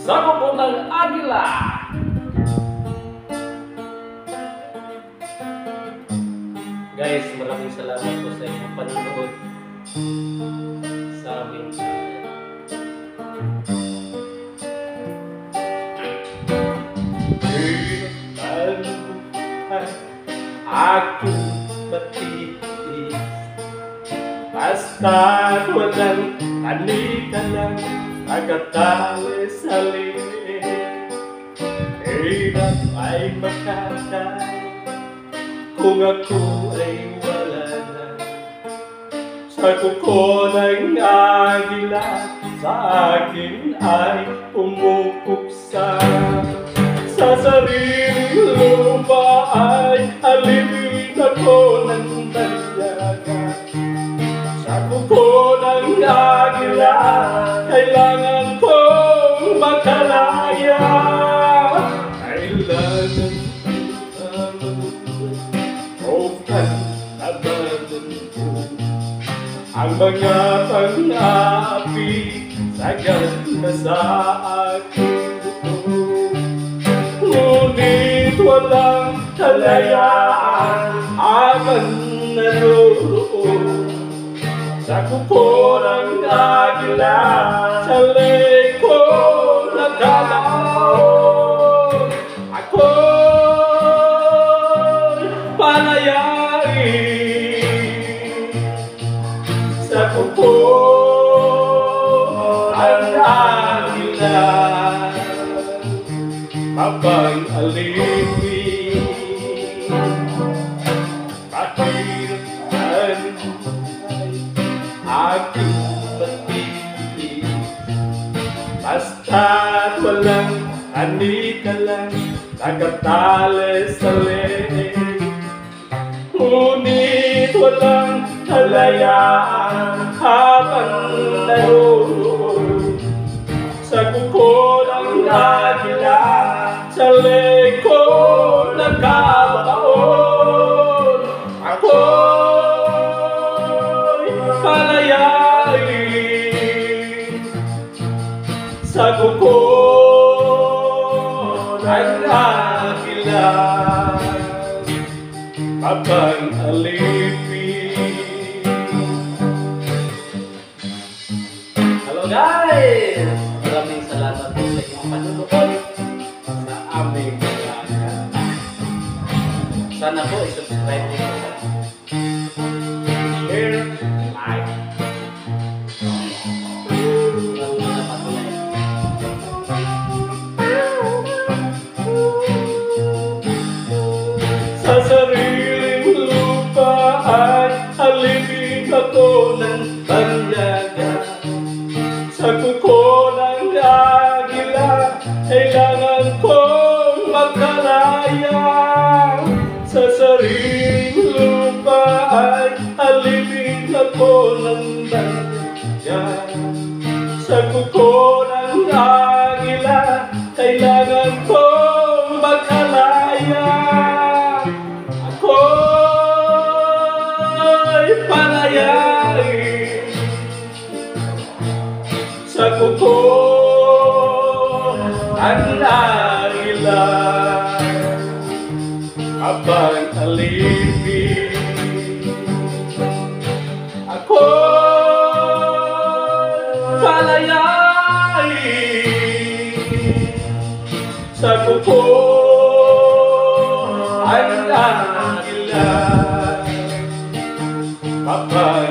sa kuko ng agila. Guys, maraming salamat po sa inyong panonood sa aming channel. Aking matitis, basta't walang kanika lang, nagatali sa liit. Hirap ay makakay kung ako ay wala na. Sa kuko ng agila, sa akin ay pumupuksa. Sa sariling lupa ay alipin ako ng banyaga. Sa kuko ng agila, kailangan kong makalaya. Kailangan kong paglabanan ko ang mga pang-api sagad na sa akin. Ngunit walang kalayaan akan naroon sa kuko ng agila, sa leko nakalaon. Ako'y palayain sa kuko ng agila. Habang alipin, pakiratan ay aking matitis. Basta't walang kanika lang, nagatali sa leeg. Ngunit walang kalayaan habang naroon sa kuko ng agila, sa leko nagkataon. Ako'y palayain sa kuko ng agila, habang alipin. Hello guys! Maraming salamat po sa inyong panonood sa aming vlog. Sana po i-subscribe niyo po. Share, like. Sa sariling lupa ay alipin ako ng banyaga. Sa kuko ng agila, kailangan kong makalaya. Sa sariling lupa ay alipin ako ng banyaga. Sa kuko ng agila, kailangan kong makalaya. Ako'y palayain sa kuko ang agila, habang alipin. Ako'y palayain sa kuko ang agila, habang